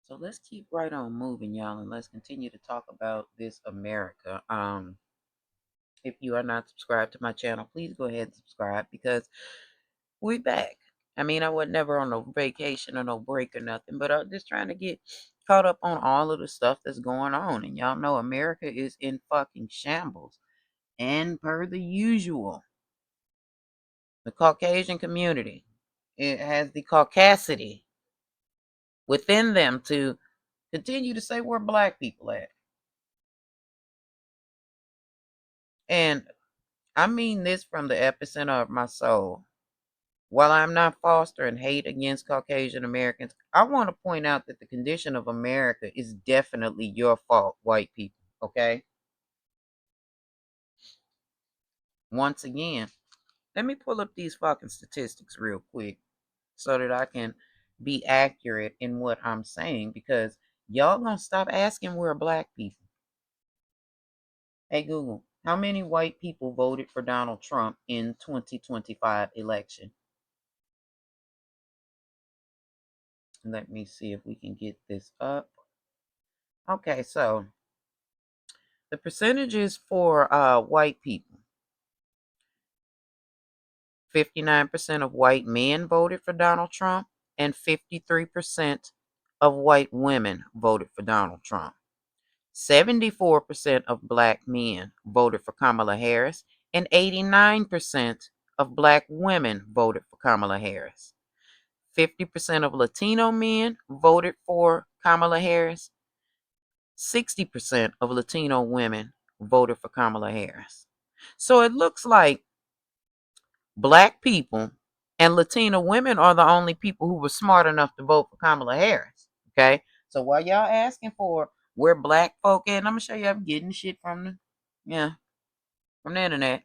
So let's keep right on moving, y'all, and let's continue to talk about this America. If you are not subscribed to my channel, please go ahead and subscribe because we back. I mean, I was never on no vacation or no break or nothing, but I'm just trying to get caught up on all of the stuff that's going on. And y'all know America is in fucking shambles. And per the usual, the Caucasian community, it has the caucasity within them to continue to say where black people at. And I mean this from the epicenter of my soul. While I'm not fostering hate against Caucasian Americans, I want to point out that the condition of America is definitely your fault, white people, okay? Once again, let me pull up these fucking statistics real quick so that I can be accurate in what I'm saying because y'all gonna stop asking where black people. Hey Google, how many white people voted for Donald Trump in 2025 election? Let me see if we can get this up. Okay, so the percentages for white people. 59% of white men voted for Donald Trump, and 53% of white women voted for Donald Trump. 74% of black men voted for Kamala Harris, and 89% of black women voted for Kamala Harris. 50% of Latino men voted for Kamala Harris. 60% of Latino women voted for Kamala Harris. So it looks like black people and Latino women are the only people who were smart enough to vote for Kamala Harris. Okay. So while y'all asking for where black folk at, and I'm gonna show you I'm getting shit from from the internet.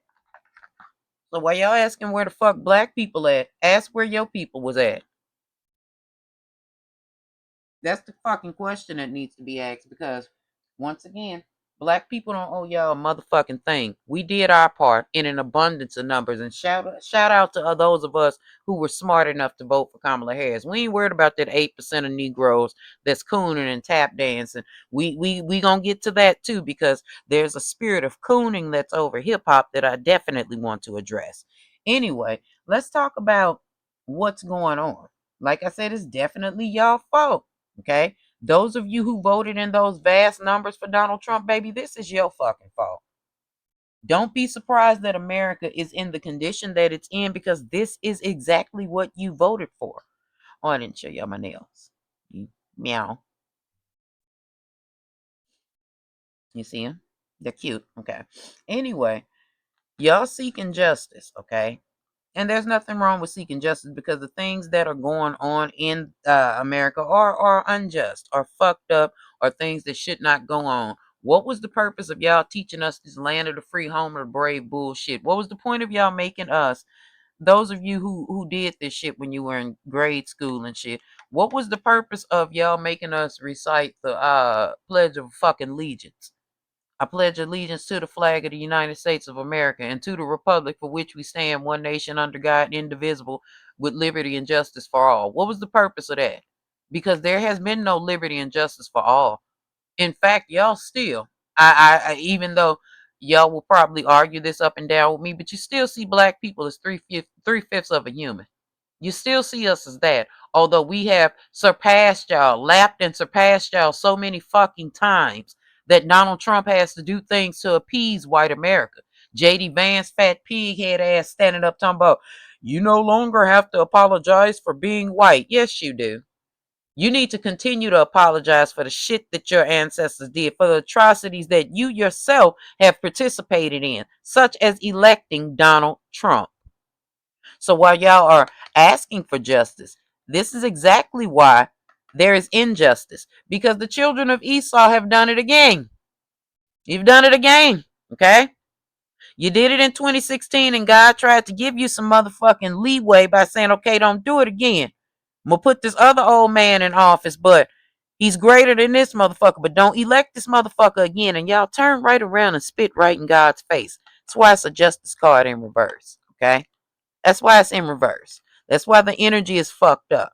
So while y'all asking where the fuck black people at, ask where your people was at. That's the fucking question that needs to be asked because, once again, black people don't owe y'all a motherfucking thing. We did our part in an abundance of numbers, and shout out to those of us who were smart enough to vote for Kamala Harris. We ain't worried about that 8% of Negroes that's cooning and tap dancing. We gonna get to that too because there's a spirit of cooning that's over hip hop that I definitely want to address. Anyway, let's talk about what's going on. Like I said, it's definitely y'all fault. Okay. Those of you who voted in those vast numbers for Donald Trump, baby, this is your fucking fault. Don't be surprised that America is in the condition that it's in because this is exactly what you voted for. Oh, I didn't show y'all my nails. You meow. You see them? They're cute. Okay. Anyway, y'all seeking justice. Okay. And there's nothing wrong with seeking justice because the things that are going on in America are unjust, are fucked up, are things that should not go on. What was the purpose of y'all teaching us this land of the free, home of the brave bullshit? What was the point of y'all making us, those of you who did this shit when you were in grade school and shit? What was the purpose of y'all making us recite the Pledge of fucking Allegiance? I pledge allegiance to the flag of the United States of America and to the republic for which we stand, one nation under God, indivisible, with liberty and justice for all. What was the purpose of that? Because there has been no liberty and justice for all. In fact, y'all still, even though y'all will probably argue this up and down with me, but you still see black people as three fifths of a human. You still see us as that. Although we have surpassed y'all, lapped and surpassed y'all so many fucking times that Donald Trump has to do things to appease white America. JD Vance, fat pig head ass standing up talking about, you no longer have to apologize for being white. Yes, you do. You need to continue to apologize for the shit that your ancestors did, for the atrocities that you yourself have participated in, such as electing Donald Trump. So while y'all are asking for justice, this is exactly why there is injustice. Because the children of Esau have done it again. You've done it again. Okay? You did it in 2016 and God tried to give you some motherfucking leeway by saying, okay, don't do it again. I'm going to put this other old man in office, but he's greater than this motherfucker. But don't elect this motherfucker again. And y'all turn right around and spit right in God's face. That's why it's a justice card in reverse. Okay? That's why it's in reverse. That's why the energy is fucked up.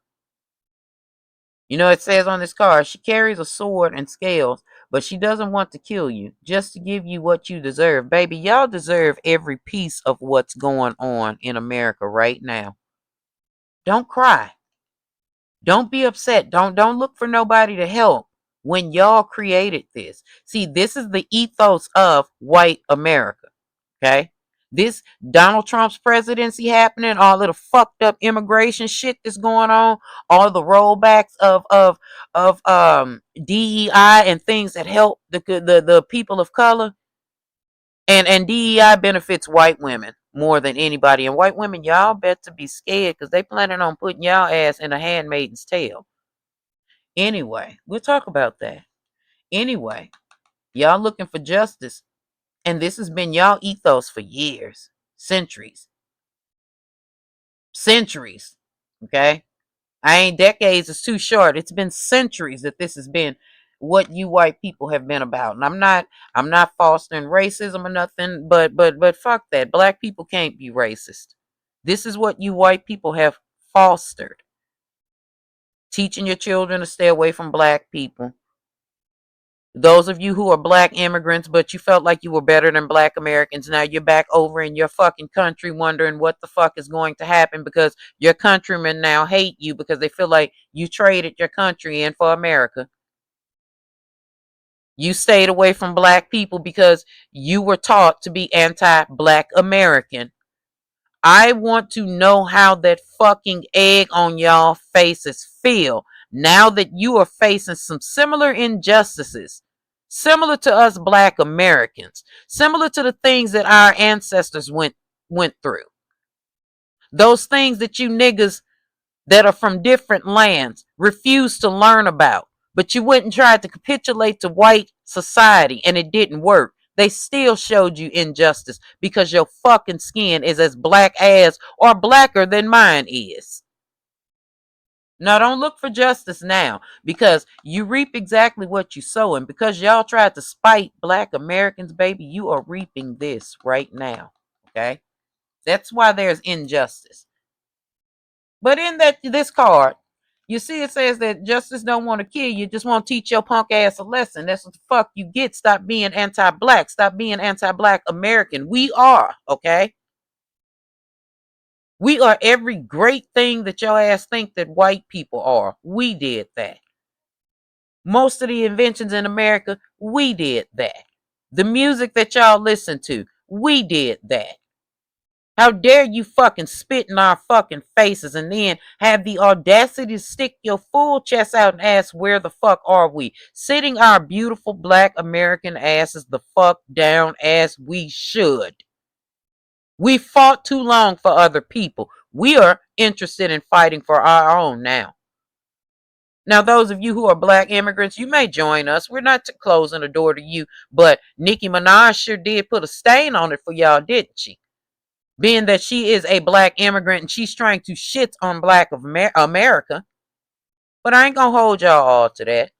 You know, it says on this card, she carries a sword and scales, but she doesn't want to kill you, just to give you what you deserve. Baby, y'all deserve every piece of what's going on in America right now. Don't cry. Don't be upset. Don't look for nobody to help when y'all created this. See, this is the ethos of white America. Okay? This Donald Trump's presidency happening, all of the fucked up immigration shit that's going on, all the rollbacks of DEI and things that help the people of color, and DEI benefits white women more than anybody. And white women, y'all better be scared because they planning on putting y'all ass in a handmaiden's tale. Anyway, we'll talk about that. Anyway, y'all looking for justice, and this has been y'all ethos for years, centuries, centuries. Okay, I ain't decades. It's too short. It's been centuries that this has been what you white people have been about. And I'm not fostering racism or nothing. But fuck that. Black people can't be racist. This is what you white people have fostered. Teaching your children to stay away from black people. Those of you who are black immigrants, but you felt like you were better than black Americans, now you're back over in your fucking country wondering what the fuck is going to happen because your countrymen now hate you because they feel like you traded your country in for America. You stayed away from black people because you were taught to be anti-black American. I want to know how that fucking egg on y'all faces feel now that you are facing some similar injustices, similar to us black Americans, similar to the things that our ancestors went through. Those things that you niggas that are from different lands refuse to learn about. But you went and tried to capitulate to white society and it didn't work. They still showed you injustice because your fucking skin is as black as or blacker than mine is. Now, don't look for justice now because you reap exactly what you sow. And because y'all tried to spite black Americans, baby, you are reaping this right now. Okay? That's why there's injustice. But in this card, you see it says that justice don't want to kill you, just want to teach your punk ass a lesson. That's what the fuck you get. Stop being anti-black. Stop being anti-black American. We are, okay? We are every great thing that your ass think that white people are. We did that. Most of the inventions in America, we did that. The music that y'all listen to, we did that. How dare you fucking spit in our fucking faces and then have the audacity to stick your full chest out and ask where the fuck are we? Sitting our beautiful black American asses the fuck down as we should. We fought too long for other people. We are interested in fighting for our own now. Now, those of you who are black immigrants, you may join us. We're not closing the door to you, but Nicki Minaj sure did put a stain on it for y'all, didn't she? Being that she is a black immigrant and she's trying to shit on black of America. But I ain't gonna hold y'all all to that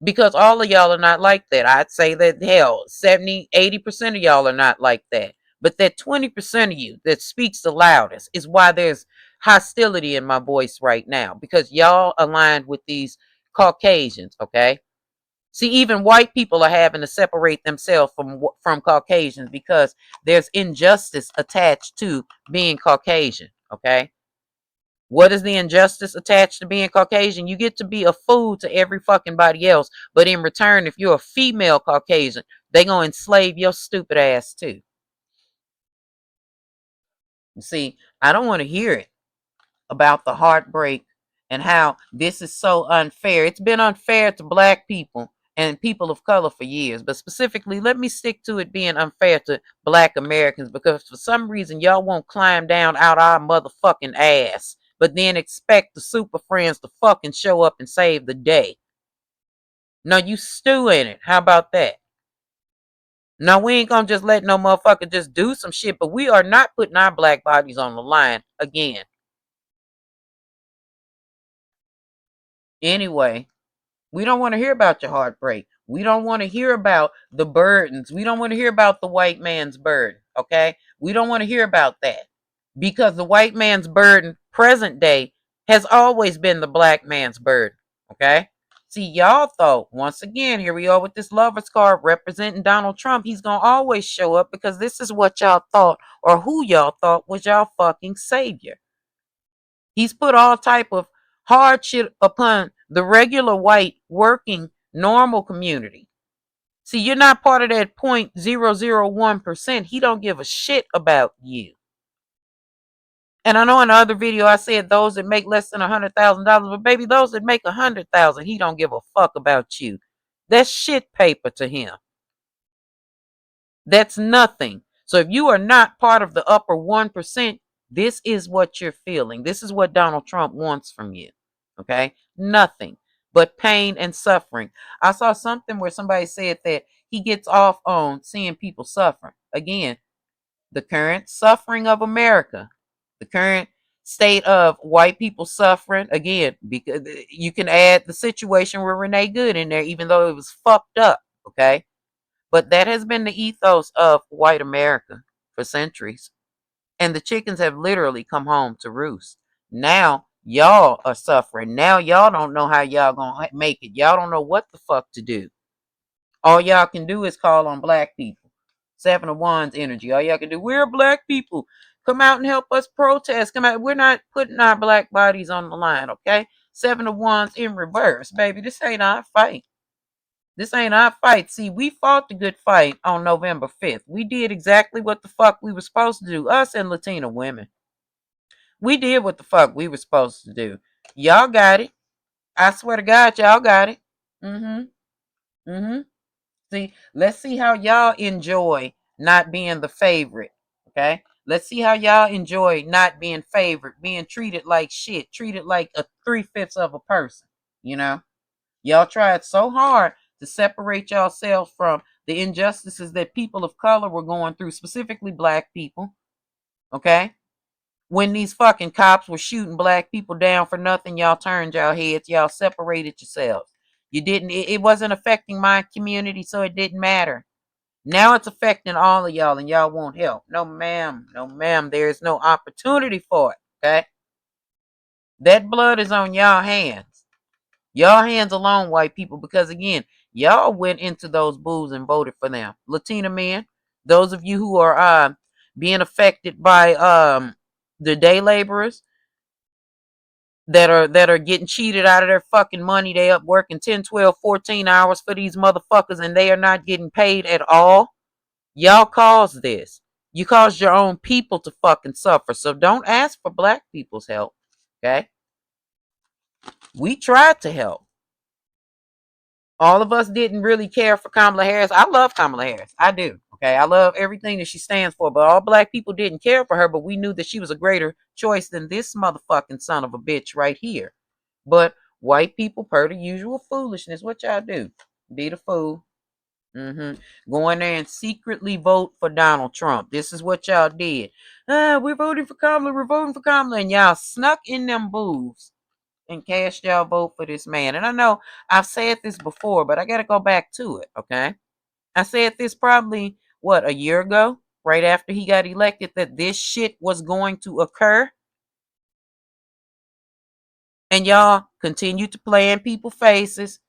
because all of y'all are not like that. I'd say that hell 70-80% of y'all are not like that, but that 20% of you that speaks the loudest is why there's hostility in my voice right now, because y'all aligned with these Caucasians. Okay, see, even white people are having to separate themselves from Caucasians because there's injustice attached to being Caucasian. Okay, what is the injustice attached to being Caucasian? You get to be a fool to every fucking body else, but in return, if you're a female Caucasian, they gonna enslave your stupid ass too. You see, I don't want to hear it about the heartbreak and how this is so unfair. It's been unfair to black people and people of color for years, but specifically, let me stick to it being unfair to black Americans because for some reason y'all won't climb down out our motherfucking ass, but then expect the super friends to fucking show up and save the day. No, you stew in it. How about that? No, we ain't gonna just let no motherfucker just do some shit, but we are not putting our black bodies on the line again. Anyway, we don't want to hear about your heartbreak. We don't want to hear about the burdens. We don't want to hear about the white man's burden. Okay? We don't want to hear about that because the white man's burden, present day, has always been the black man's burden. Okay? See, y'all thought, once again, here we are with this lover's card representing Donald Trump. He's going to always show up because this is what y'all thought, or who y'all thought was y'all fucking savior. He's put all type of hardship upon the regular white working normal community. See, you're not part of that 0.001%. He don't give a shit about you. And I know in the other video I said those that make less than $100,000, but baby, those that make 100,000, he don't give a fuck about you. That's shit paper to him. That's nothing. So if you are not part of the upper 1%, this is what you're feeling. This is what Donald Trump wants from you. Okay? Nothing but pain and suffering. I saw something where somebody said that he gets off on seeing people suffer. Again, the current suffering of America, the current state of white people suffering. Again, because you can add the situation with Renee Good in there, even though it was fucked up. Okay? But that has been the ethos of white America for centuries. And the chickens have literally come home to roost. Now y'all are suffering. Now y'all don't know how y'all gonna make it. Y'all don't know what the fuck to do. All y'all can do is call on black people. Seven of Wands energy. All y'all can do, we're black people. Come out and help us protest. Come out. We're not putting our black bodies on the line, okay? Seven of Wands in reverse, baby. This ain't our fight. This ain't our fight. See, we fought the good fight on November 5th. We did exactly what the fuck we were supposed to do. Us and Latina women. We did what the fuck we were supposed to do. Y'all got it. I swear to God, y'all got it. Mm-hmm. Mm-hmm. See, let's see how y'all enjoy not being the favorite. Okay? Let's see how y'all enjoy not being favored, being treated like shit, treated like a 3/5 of a person. You know? Y'all tried so hard to separate yourselves from the injustices that people of color were going through, specifically black people. Okay? When these fucking cops were shooting black people down for nothing, y'all turned y'all heads, y'all separated yourselves. You didn't, it wasn't affecting my community, so it didn't matter. Now it's affecting all of y'all and y'all won't help. No, ma'am. No, ma'am. There is no opportunity for it. Okay? That blood is on y'all hands. Y'all hands alone, white people, because again, y'all went into those booths and voted for them. Latina men, those of you who are being affected by the day laborers that are getting cheated out of their fucking money. They up working 10, 12, 14 hours for these motherfuckers and they are not getting paid at all. Y'all caused this. You caused your own people to fucking suffer. So don't ask for black people's help. Okay? We tried to help. All of us didn't really care for Kamala Harris. I love Kamala Harris. I do. Okay. I love everything that she stands for. But all black people didn't care for her. But we knew that she was a greater choice than this motherfucking son of a bitch right here. But white people, per the usual foolishness, what y'all do? Be the fool. Go in there and secretly vote for Donald Trump. This is what y'all did. We're voting for Kamala. We're voting for Kamala. And y'all snuck in them booths and cast y'all vote for this man. And I know I've said this before, but I got to go back to it, okay? I said this probably, what, a year ago, right after he got elected, that this shit was going to occur. And y'all continue to play in people's faces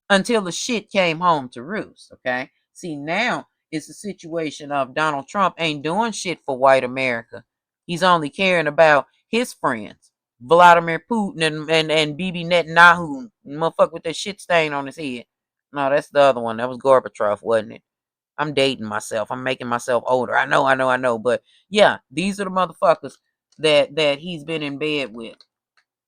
until the shit came home to roost, okay? See, now it's a situation of Donald Trump ain't doing shit for white America. He's only caring about his friends. Vladimir Putin and Bibi Netanyahu, motherfucker with that shit stain on his head. No, that's the other one. That was Gorbachev, wasn't it? I'm dating myself. I'm making myself older. I know. But yeah, these are the motherfuckers that he's been in bed with.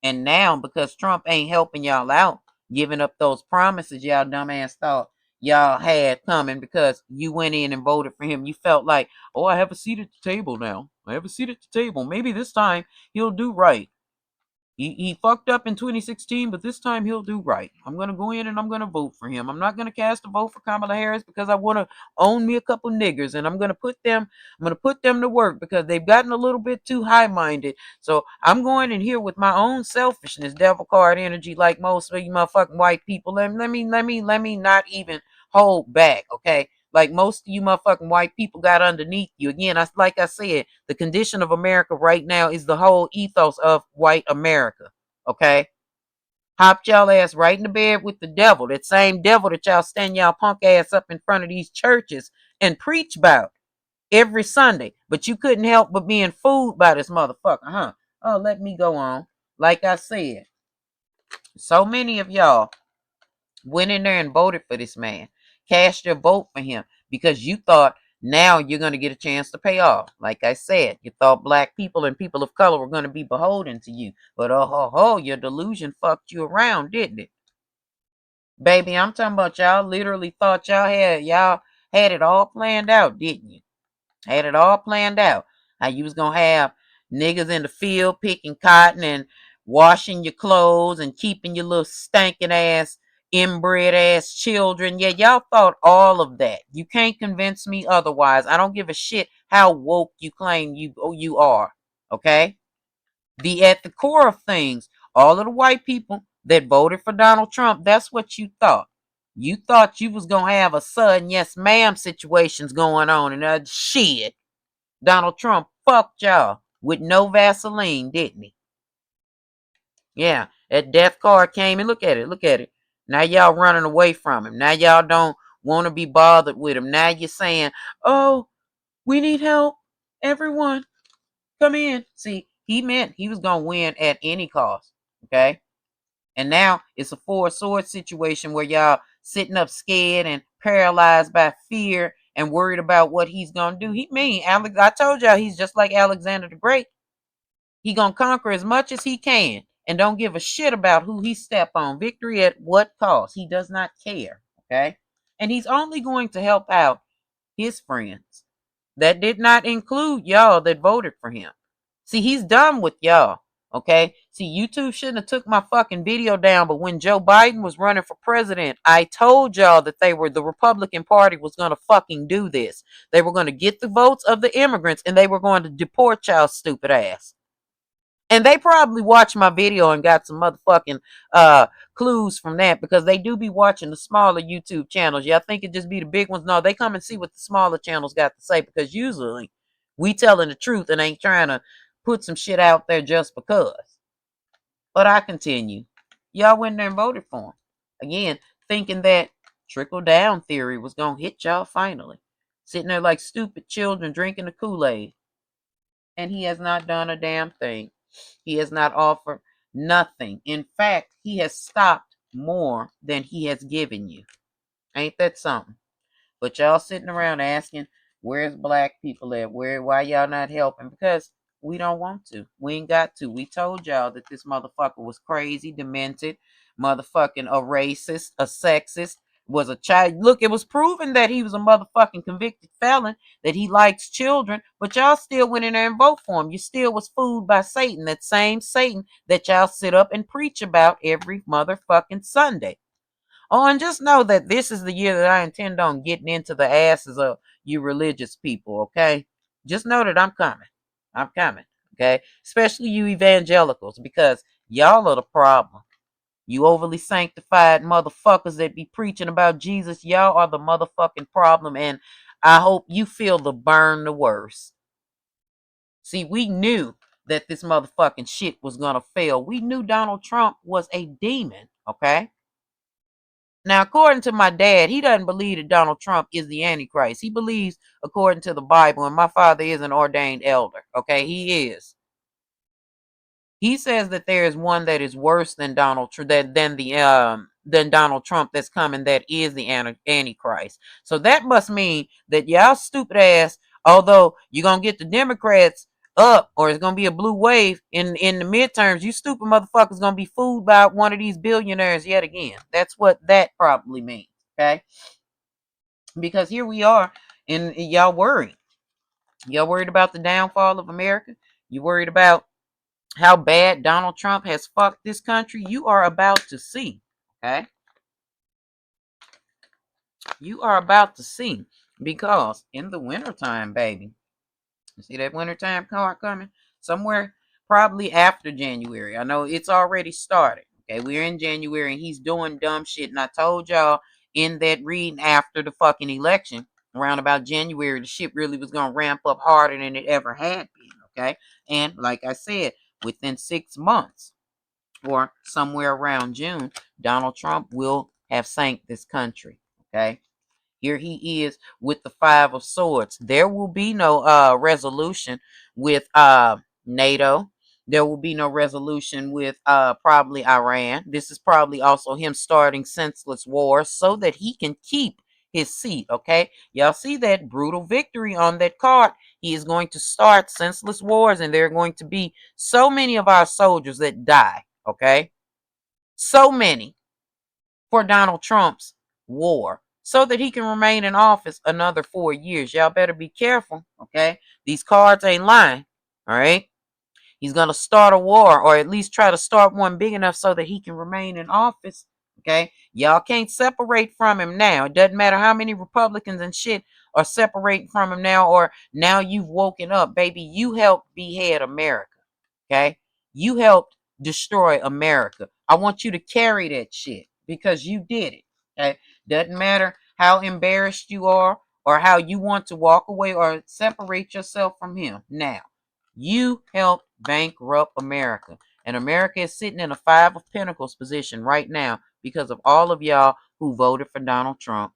And now, because Trump ain't helping y'all out, giving up those promises y'all dumbass thought y'all had coming because you went in and voted for him. You felt like, oh, I have a seat at the table now. I have a seat at the table. Maybe this time he'll do right. He fucked up in 2016, but this time he'll do right. I'm going to go in and I'm going to vote for him. I'm not going to cast a vote for Kamala Harris because I want to own me a couple niggers and I'm going to put them to work because they've gotten a little bit too high-minded. So I'm going in here with my own selfishness, devil card energy, like most of you motherfucking white people. Let me not even hold back, okay? Like most of you motherfucking white people got underneath you. Again, like I said, the condition of America right now is the whole ethos of white America. okay? Hopped y'all ass right in the bed with the devil, that same devil that y'all stand y'all punk ass up in front of these churches and preach about every Sunday. But you couldn't help but being fooled by this motherfucker, huh? Oh, let me go on. Like I said, so many of y'all went in there and voted for this man, cast your vote for him because you thought now you're going to get a chance to pay off. Like I said, you thought black people and people of color were going to be beholden to you. But your delusion fucked you around, didn't it? Baby, I'm talking about y'all literally thought y'all had it all planned out, didn't you? Had it all planned out. How you was gonna have niggas in the field picking cotton and washing your clothes and keeping your little stinking ass, inbred ass children. Yeah, y'all thought all of that. You can't convince me otherwise. I don't give a shit how woke you claim you are. Okay? At the core of things, all of the white people that voted for Donald Trump, that's what you thought. You thought you was gonna have a sudden yes ma'am situations going on and shit. Donald Trump fucked y'all with no Vaseline, didn't he? Yeah, that death card came and look at it, look at it. Now y'all running away from him. Now y'all don't want to be bothered with him. Now you're saying, oh, we need help. Everyone, come in. See, he meant he was going to win at any cost. Okay. And now it's a four sword situation where y'all sitting up scared and paralyzed by fear and worried about what he's going to do. I told y'all he's just like Alexander the Great. He gonna conquer as much as he can and don't give a shit about who he step on. Victory at what cost? He does not care. Okay. And he's only going to help out his friends. That did not include y'all that voted for him. See, he's done with y'all. Okay. See, YouTube shouldn't have took my fucking video down, but when Joe Biden was running for president, I told y'all that the Republican Party was gonna fucking do this. They were gonna get the votes of the immigrants and they were going to deport y'all stupid ass. And they probably watched my video and got some motherfucking clues from that because they do be watching the smaller YouTube channels. Y'all think it just be the big ones? No, they come and see what the smaller channels got to say because usually we telling the truth and ain't trying to put some shit out there just because. But I continue. Y'all went there and voted for him. Again, thinking that trickle down theory was gonna hit y'all finally. Sitting there like stupid children drinking the Kool-Aid. And he has not done a damn thing. He has not offered nothing. In fact, he has stopped more than he has given you. Ain't that something? But y'all sitting around asking, where's black people at? Why y'all not helping? Because we don't want to. We ain't got to. We told y'all that this motherfucker was crazy, demented, motherfucking a racist, a sexist, was a child. Look, it was proven that he was a motherfucking convicted felon, that he likes children, but y'all still went in there and vote for him. You still was fooled by Satan, that same Satan that y'all sit up and preach about every motherfucking Sunday. Oh, and just know that this is the year that I intend on getting into the asses of you religious people, okay? Just know that I'm coming. I'm coming, okay? Especially you evangelicals, because y'all are the problem. You overly sanctified motherfuckers that be preaching about Jesus, y'all are the motherfucking problem, and I hope you feel the burn the worst. See, we knew that this motherfucking shit was gonna fail. We knew Donald Trump was a demon, okay? Now, according to my dad, he doesn't believe that Donald Trump is the Antichrist. He believes according to the Bible, and my father is an ordained elder. Okay, he is. He says that there is one that is worse than than Donald Trump that's coming, that is the Antichrist. So that must mean that y'all stupid ass, although you're gonna get the Democrats up, or it's gonna be a blue wave in the midterms, you stupid motherfuckers gonna be fooled by one of these billionaires yet again. That's what that probably means. Okay, because here we are, and y'all worried. Y'all worried about the downfall of America. You worried about how bad Donald Trump has fucked this country. You are about to see. Okay, you are about to see, because in the wintertime, baby, you see that wintertime card coming? Somewhere probably after January. I know it's already started. Okay, we're in January and he's doing dumb shit. And I told y'all in that reading after the fucking election, around about January, the shit really was gonna ramp up harder than it ever had been. Okay. And like I said, within 6 months, or somewhere around June, Donald Trump will have sank this country. Okay. Here he is with the Five of Swords. There will be no resolution with NATO. There will be no resolution with probably Iran. This is probably also him starting senseless wars so that he can keep his seat. Okay. Y'all see that brutal victory on that card. He is going to start senseless wars, and there are going to be so many of our soldiers that die. Okay. So many for Donald Trump's war so that he can remain in office another 4 years. Y'all better be careful, okay? These cards ain't lying, all right? He's going to start a war, or at least try to start one big enough so that he can remain in office, okay? Y'all can't separate from him now. It doesn't matter how many Republicans and shit are separating from him now, or now you've woken up, baby. You helped behead America, okay? You helped destroy America. I want you to carry that shit because you did it, okay? Doesn't matter how embarrassed you are or how you want to walk away or separate yourself from him now. You helped bankrupt America. And America is sitting in a Five of Pentacles position right now because of all of y'all who voted for Donald Trump.